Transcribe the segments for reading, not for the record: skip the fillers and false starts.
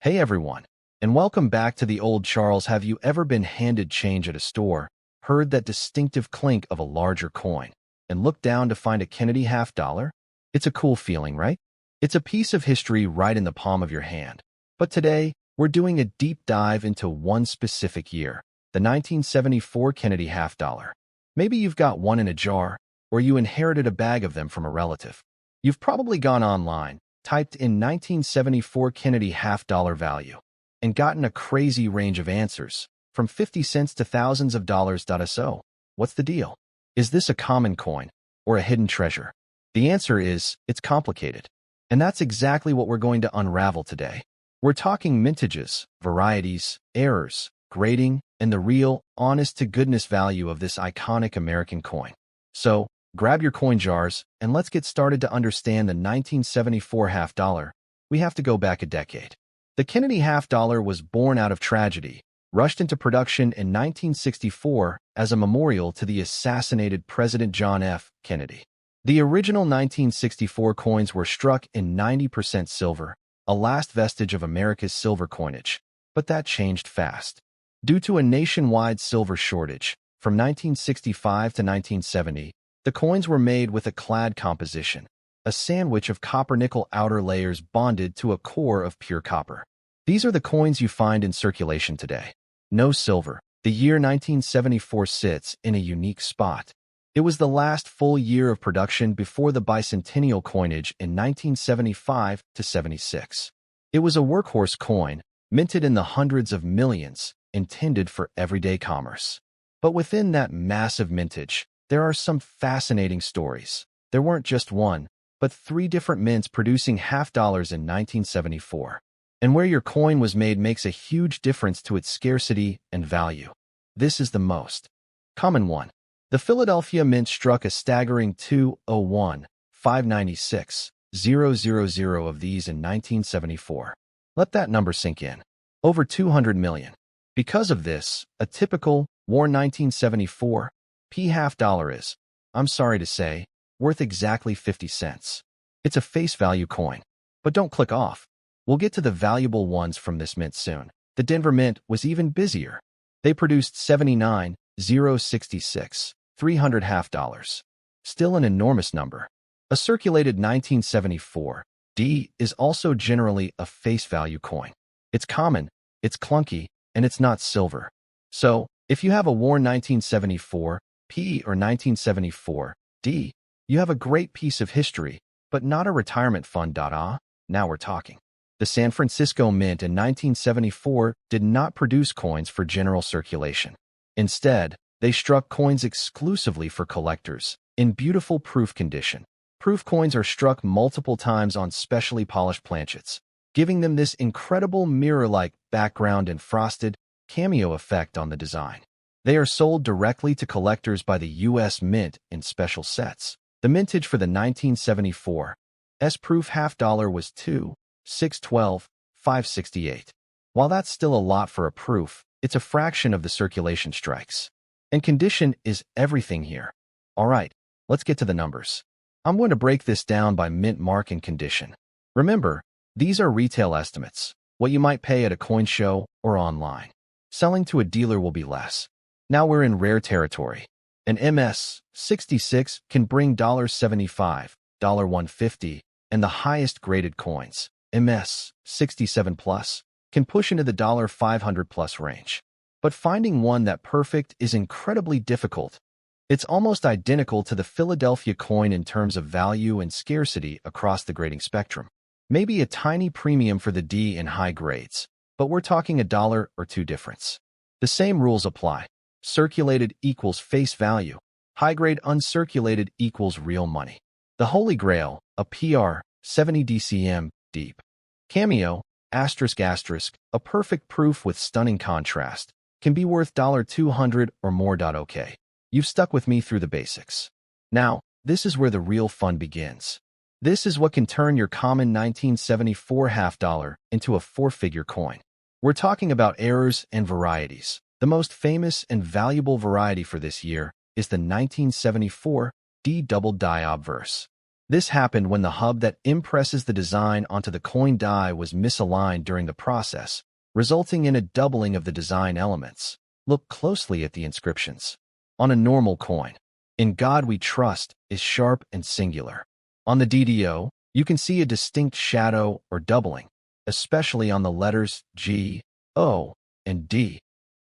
Hey everyone, and welcome back to the Old Charles. Have you ever been handed change at a store, heard that distinctive clink of a larger coin, and looked down to find a Kennedy half dollar? It's a cool feeling, right? It's a piece of history right in the palm of your hand. But today, we're doing a deep dive into one specific year, the 1974 Kennedy half dollar. Maybe you've got one in a jar, or you inherited a bag of them from a relative. You've probably gone online, typed in 1974 Kennedy half dollar value, and gotten a crazy range of answers, from 50 cents to thousands of dollars. So, what's the deal? Is this a common coin, or a hidden treasure? The answer is, it's complicated. And that's exactly what we're going to unravel today. We're talking mintages, varieties, errors, grading, and the real, honest-to-goodness value of this iconic American coin. So, grab your coin jars, and let's get started to understand the 1974 half dollar. We have to go back a decade. The Kennedy half dollar was born out of tragedy, rushed into production in 1964 as a memorial to the assassinated President John F. Kennedy. The original 1964 coins were struck in 90% silver, a last vestige of America's silver coinage. But that changed fast. Due to a nationwide silver shortage, from 1965 to 1970, the coins were made with a clad composition, a sandwich of copper-nickel outer layers bonded to a core of pure copper. These are the coins you find in circulation today. No silver. The year 1974 sits in a unique spot. It was the last full year of production before the bicentennial coinage in 1975 to 76. It was a workhorse coin, minted in the hundreds of millions, intended for everyday commerce. But within that massive mintage, there are some fascinating stories. There weren't just one, but three different mints producing half dollars in 1974. And where your coin was made makes a huge difference to its scarcity and value. This is the most common one. The Philadelphia Mint struck a staggering 201,596,000 of these in 1974. Let that number sink in. Over 200 million. Because of this, a typical worn 1974 P half dollar is, I'm sorry to say, worth exactly 50 cents. It's a face value coin. But don't click off. We'll get to the valuable ones from this mint soon. The Denver Mint was even busier. They produced 79,066. 300 half dollars. Still an enormous number. A circulated 1974 D is also generally a face value coin. It's common, it's clunky, and it's not silver. So, if you have a worn 1974 P or 1974 D, you have a great piece of history, but not a retirement fund. Now we're talking. The San Francisco Mint in 1974 did not produce coins for general circulation. Instead, they struck coins exclusively for collectors, in beautiful proof condition. Proof coins are struck multiple times on specially polished planchets, giving them this incredible mirror-like background and frosted cameo effect on the design. They are sold directly to collectors by the U.S. Mint in special sets. The mintage for the 1974 S-proof half dollar was 2,612,568. While that's still a lot for a proof, it's a fraction of the circulation strikes. And condition is everything here. All right, let's get to the numbers. I'm going to break this down by mint mark and condition. Remember, these are retail estimates, what you might pay at a coin show or online. Selling to a dealer will be less. Now we're in rare territory. An MS-66 can bring $75, $150, and the highest graded coins, MS-67 Plus, can push into the $500 plus range. But finding one that perfect is incredibly difficult. It's almost identical to the Philadelphia coin in terms of value and scarcity across the grading spectrum. Maybe a tiny premium for the D in high grades, but we're talking $1 or $2 difference. The same rules apply. Circulated equals face value. High grade uncirculated equals real money. The Holy Grail, a PR, 70 DCM, deep. Cameo, ***, a perfect proof with stunning contrast, can be worth $200 or more. Okay, you've stuck with me through the basics. Now, this is where the real fun begins. This is what can turn your common 1974 half dollar into a four-figure coin. We're talking about errors and varieties. The most famous and valuable variety for this year is the 1974 D double die obverse. This happened when the hub that impresses the design onto the coin die was misaligned during the process, resulting in a doubling of the design elements. Look closely at the inscriptions. On a normal coin, "In God We Trust" is sharp and singular. On the DDO, you can see a distinct shadow or doubling, especially on the letters G, O, and D,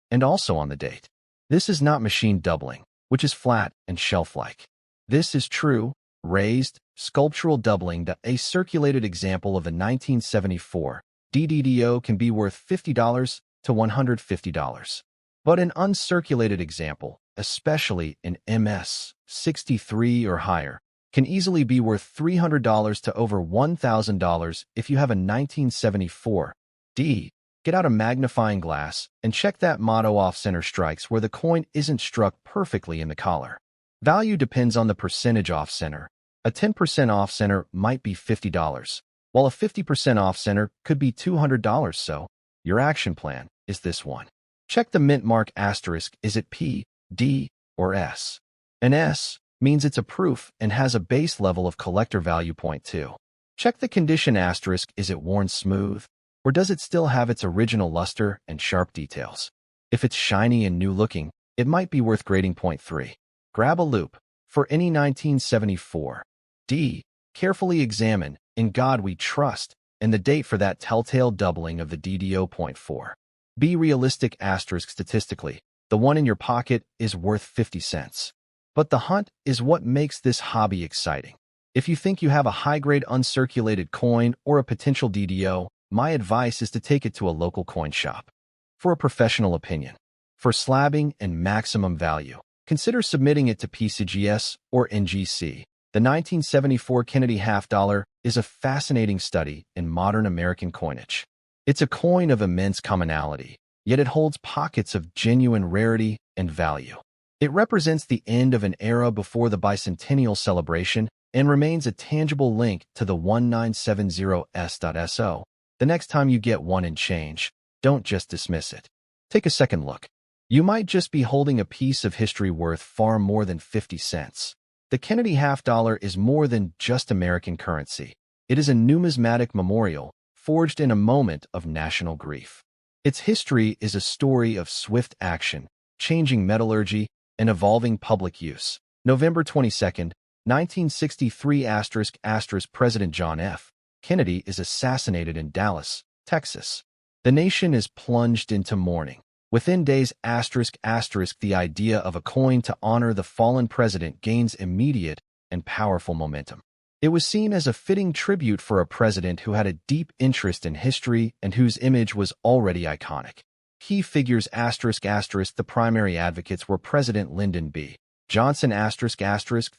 and also on the date. This is not machine doubling, which is flat and shelf-like. This is true, raised, sculptural doubling. A circulated example of a 1974 DDO can be worth $50 to $150. But an uncirculated example, especially in MS 63 or higher, can easily be worth $300 to over $1,000 if you have a 1974 D. Get out a magnifying glass and check that motto off-center strikes where the coin isn't struck perfectly in the collar. Value depends on the percentage off-center. A 10% off-center might be $50, while a 50% off-center could be $200. So, your action plan is this one. Check the mint mark asterisk. Is it P, D, or S? An S means it's a proof and has a base level of collector value. Point 2. Check the condition asterisk. Is it worn smooth, or does it still have its original luster and sharp details? If it's shiny and new looking, it might be worth grading. Point 3. Grab a loop. For any 1974 D, carefully examine "In God We Trust" and the date for that telltale doubling of the DDO. Point 4. Be realistic asterisk. Statistically, the one in your pocket is worth 50 cents. But the hunt is what makes this hobby exciting. If you think you have a high-grade uncirculated coin or a potential DDO, my advice is to take it to a local coin shop. For a professional opinion, for slabbing and maximum value, consider submitting it to PCGS or NGC. The 1974 Kennedy half dollar is a fascinating study in modern American coinage. It's a coin of immense commonality, yet it holds pockets of genuine rarity and value. It represents the end of an era before the bicentennial celebration and remains a tangible link to the 1970s.so. The next time you get one and change, don't just dismiss it. Take a second look. You might just be holding a piece of history worth far more than 50 cents. The Kennedy half dollar is more than just American currency. It is a numismatic memorial forged in a moment of national grief. Its history is a story of swift action, changing metallurgy, and evolving public use. November 22, 1963 ***, President John F. Kennedy is assassinated in Dallas, Texas. The nation is plunged into mourning. Within days ***, the idea of a coin to honor the fallen president gains immediate and powerful momentum. It was seen as a fitting tribute for a president who had a deep interest in history and whose image was already iconic. Key figures ***, the primary advocates were President Lyndon B. Johnson ***,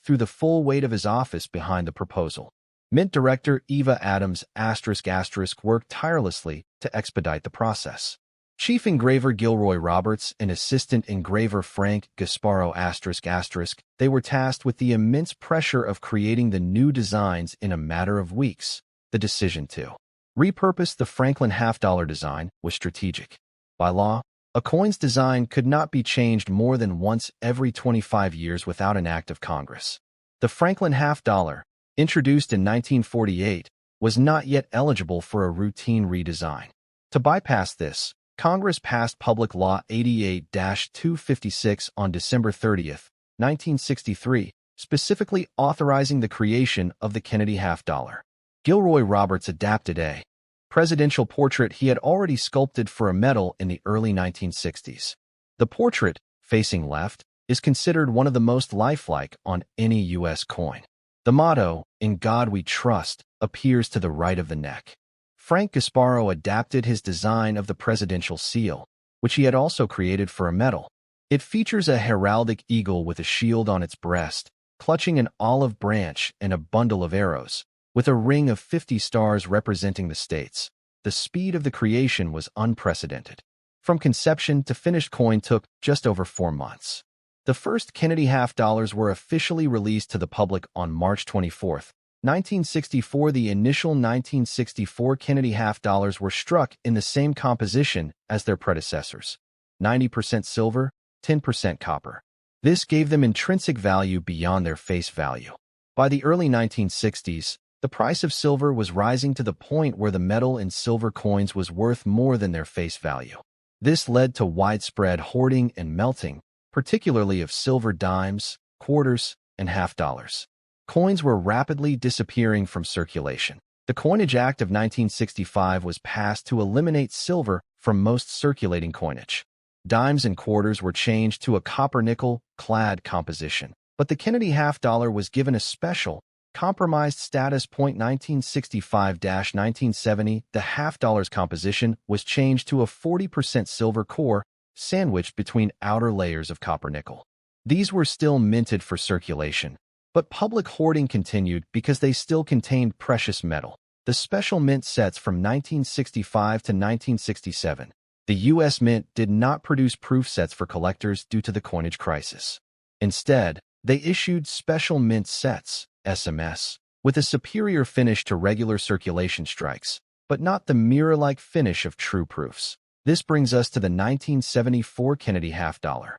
threw the full weight of his office behind the proposal. Mint Director Eva Adams ***, worked tirelessly to expedite the process. Chief Engraver Gilroy Roberts and Assistant Engraver Frank Gasparo ***, they were tasked with the immense pressure of creating the new designs in a matter of weeks. The decision to repurpose the Franklin half dollar design was strategic. By law, a coin's design could not be changed more than once every 25 years without an act of Congress. The Franklin half dollar, introduced in 1948, was not yet eligible for a routine redesign. To bypass this, Congress passed Public Law 88-256 on December 30, 1963, specifically authorizing the creation of the Kennedy half dollar. Gilroy Roberts adapted a presidential portrait he had already sculpted for a medal in the early 1960s. The portrait, facing left, is considered one of the most lifelike on any U.S. coin. The motto, "In God We Trust," appears to the right of the neck. Frank Gasparo adapted his design of the presidential seal, which he had also created for a medal. It features a heraldic eagle with a shield on its breast, clutching an olive branch and a bundle of arrows, with a ring of 50 stars representing the states. The speed of the creation was unprecedented. From conception to finished coin took just over 4 months. The first Kennedy half dollars were officially released to the public on March 24, 1964. The initial 1964 Kennedy half dollars were struck in the same composition as their predecessors: 90% silver, 10% copper. This gave them intrinsic value beyond their face value. By the early 1960s, the price of silver was rising to the point where the metal in silver coins was worth more than their face value. This led to widespread hoarding and melting, particularly of silver dimes, quarters, and half dollars. Coins were rapidly disappearing from circulation. The Coinage Act of 1965 was passed to eliminate silver from most circulating coinage. Dimes and quarters were changed to a copper-nickel clad composition, but the Kennedy half dollar was given a special, compromised status. 1965-1970, the half dollar's composition was changed to a 40% silver core sandwiched between outer layers of copper-nickel. These were still minted for circulation, but public hoarding continued because they still contained precious metal. The special mint sets from 1965 to 1967. The U.S. Mint did not produce proof sets for collectors due to the coinage crisis. Instead, they issued special mint sets, SMS, with a superior finish to regular circulation strikes, but not the mirror-like finish of true proofs. This brings us to the 1974 Kennedy half dollar.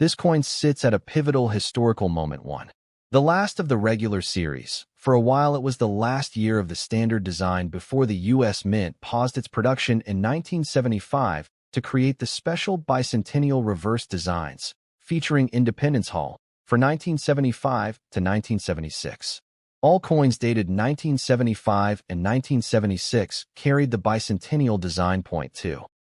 This coin sits at a pivotal historical moment. The last of the regular series. For a while, it was the last year of the standard design before the U.S. Mint paused its production in 1975 to create the special bicentennial reverse designs, featuring Independence Hall, for 1975 to 1976. All coins dated 1975 and 1976 carried the bicentennial design.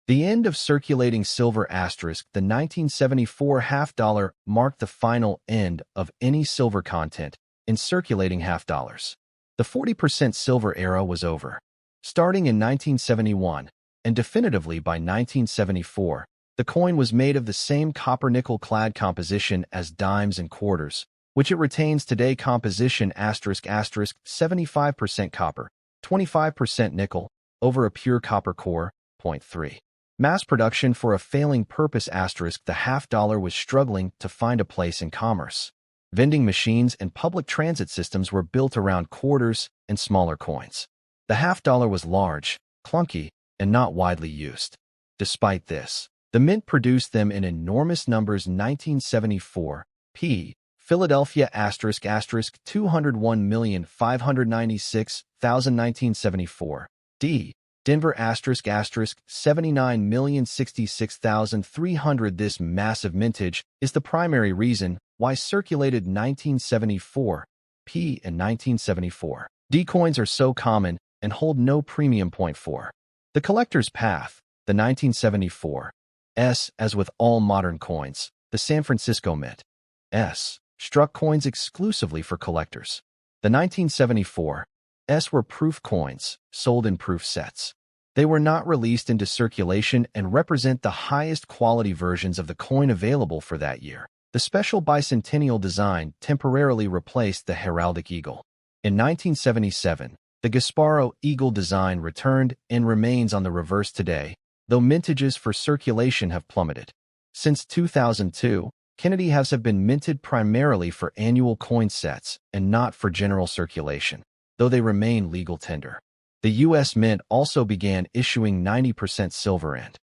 The end of circulating silver asterisk, the 1974 half dollar marked the final end of any silver content in circulating half dollars. The 40% silver era was over. Starting in 1971, and definitively by 1974, the coin was made of the same copper-nickel clad composition as dimes and quarters, which it retains today. Composition asterisk 75% copper, 25% nickel, over a pure copper core. 3. Mass production for a failing purpose asterisk. The half dollar was struggling to find a place in commerce. Vending machines and public transit systems were built around quarters and smaller coins. The half dollar was large, clunky, and not widely used. Despite this, the mint produced them in enormous numbers. 1974, p. Philadelphia asterisk 201,596,000. 1974, d. Denver asterisk 79,066,300. This massive mintage is the primary reason why circulated 1974 P and 1974 D coins are so common and hold no premium. 4. The collector's path. The 1974 S. As with all modern coins, the San Francisco Mint S. struck coins exclusively for collectors. The 1974 S were proof coins, sold in proof sets. They were not released into circulation and represent the highest quality versions of the coin available for that year. The special bicentennial design temporarily replaced the heraldic eagle. In 1977, the Gasparro eagle design returned and remains on the reverse today, though mintages for circulation have plummeted. Since 2002, Kennedy halves have been minted primarily for annual coin sets and not for general circulation, though they remain legal tender. The U.S. Mint also began issuing 90% silver and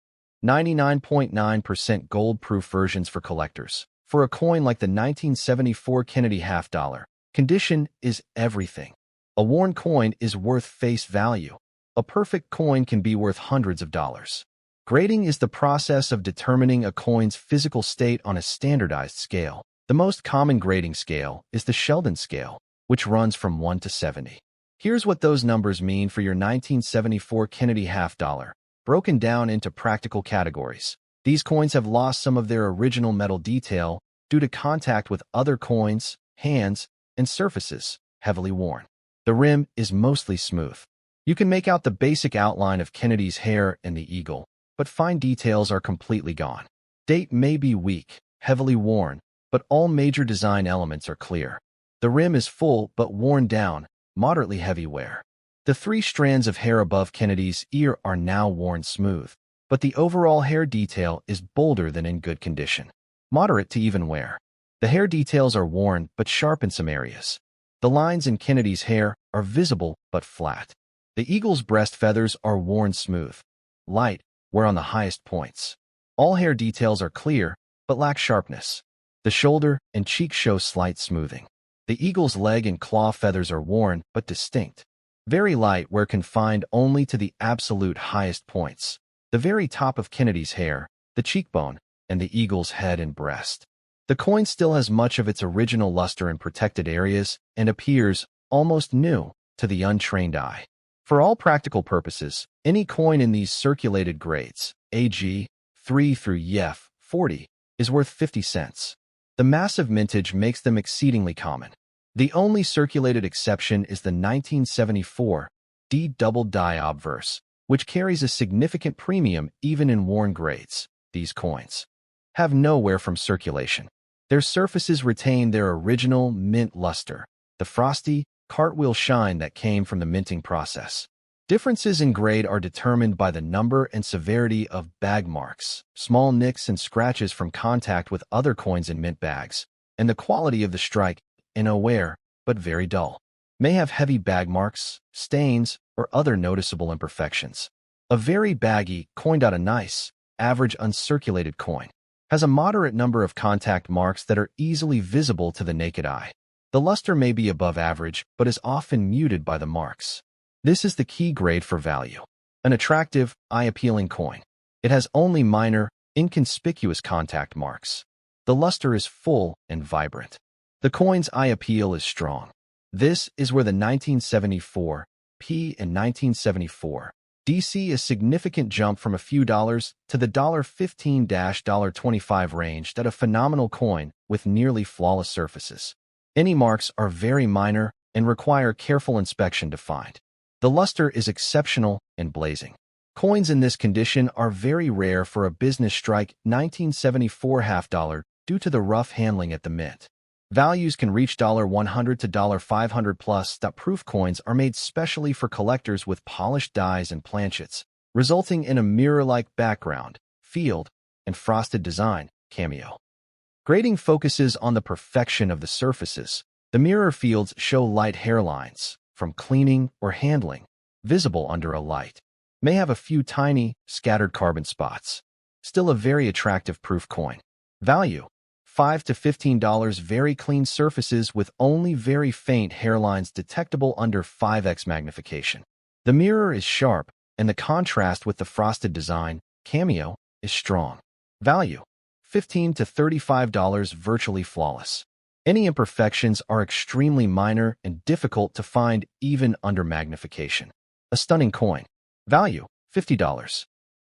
99.9% gold-proof versions for collectors. For a coin like the 1974 Kennedy half dollar, condition is everything. A worn coin is worth face value. A perfect coin can be worth hundreds of dollars. Grading is the process of determining a coin's physical state on a standardized scale. The most common grading scale is the Sheldon scale, which runs from 1 to 70. Here's what those numbers mean for your 1974 Kennedy half dollar, broken down into practical categories. These coins have lost some of their original metal detail due to contact with other coins, hands, and surfaces, heavily worn. The rim is mostly smooth. You can make out the basic outline of Kennedy's hair and the eagle, but fine details are completely gone. Date may be weak, heavily worn, but all major design elements are clear. The rim is full but worn down, moderately heavy wear. The 3 strands of hair above Kennedy's ear are now worn smooth, but the overall hair detail is bolder than in good condition. Moderate to even wear. The hair details are worn but sharp in some areas. The lines in Kennedy's hair are visible but flat. The eagle's breast feathers are worn smooth, light, wear on the highest points. All hair details are clear but lack sharpness. The shoulder and cheek show slight smoothing. The eagle's leg and claw feathers are worn but distinct, very light where confined only to the absolute highest points, the very top of Kennedy's hair, the cheekbone, and the eagle's head and breast. The coin still has much of its original luster in protected areas and appears almost new to the untrained eye. For all practical purposes, any coin in these circulated grades, AG 3 through EF 40, is worth 50 cents. The massive mintage makes them exceedingly common. The only circulated exception is the 1974 D double die obverse, which carries a significant premium even in worn grades. These coins have nowhere from circulation. Their surfaces retain their original mint luster, the frosty, cartwheel shine that came from the minting process. Differences in grade are determined by the number and severity of bag marks, small nicks and scratches from contact with other coins in mint bags, and the quality of the strike, aware, but very dull. May have heavy bag marks, stains, or other noticeable imperfections. A very baggy, coined out a nice, average uncirculated coin has a moderate number of contact marks that are easily visible to the naked eye. The luster may be above average, but is often muted by the marks. This is the key grade for value. An attractive, eye-appealing coin. It has only minor, inconspicuous contact marks. The luster is full and vibrant. The coin's eye appeal is strong. This is where the 1974 P and 1974 DC a significant jump from a few dollars to the $15–$25 range that a phenomenal coin with nearly flawless surfaces. Any marks are very minor and require careful inspection to find. The luster is exceptional and blazing. Coins in this condition are very rare for a business strike 1974 half-dollar due to the rough handling at the mint. Values can reach $100 to $500 plus. Proof coins are made specially for collectors with polished dies and planchets, resulting in a mirror-like background, field, and frosted design, cameo. Grading focuses on the perfection of the surfaces. The mirror fields show light hairlines, from cleaning or handling, visible under a light. May have a few tiny, scattered carbon spots. Still a very attractive proof coin. Value: $5 to $15. Very clean surfaces with only very faint hairlines detectable under 5x magnification. The mirror is sharp, and the contrast with the frosted design, cameo, is strong. Value: $15 to $35. Virtually flawless. Any imperfections are extremely minor and difficult to find even under magnification. A stunning coin. Value: $50.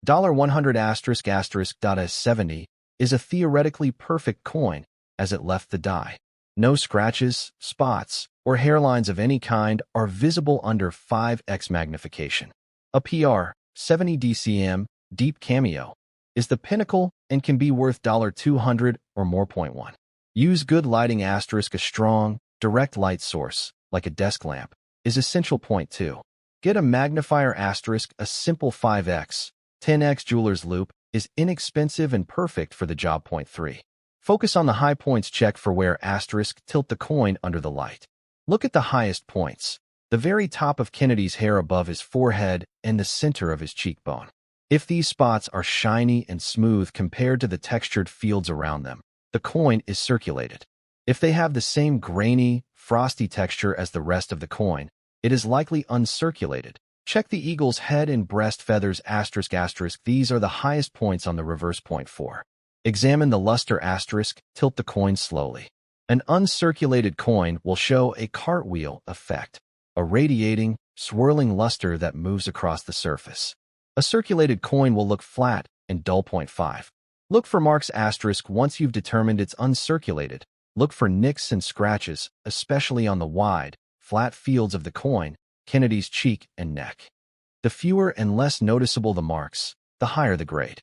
$100**70 is a theoretically perfect coin as it left the die. No scratches, spots, or hairlines of any kind are visible under 5x magnification. A PR 70 DCM deep cameo is the pinnacle and can be worth $200 or more. Point 1. Use good lighting. A strong, direct light source, like a desk lamp, is essential. Point 2. Get a magnifier. A simple 5x, 10x jeweler's loupe is inexpensive and perfect for the job. Point 3. Focus on the high points. Check for where tilt the coin under the light. Look at the highest points, the very top of Kennedy's hair above his forehead and the center of his cheekbone. If these spots are shiny and smooth compared to the textured fields around them, the coin is circulated. If they have the same grainy, frosty texture as the rest of the coin, it is likely uncirculated. Check the eagle's head and breast feathers. These are the highest points on the reverse. Point 4. Examine the luster. Tilt the coin slowly. An uncirculated coin will show a cartwheel effect, a radiating, swirling luster that moves across the surface. A circulated coin will look flat and dull. Point 5. Look for marks. Once you've determined it's uncirculated, look for nicks and scratches, especially on the wide, flat fields of the coin, Kennedy's cheek and neck. The fewer and less noticeable the marks, the higher the grade.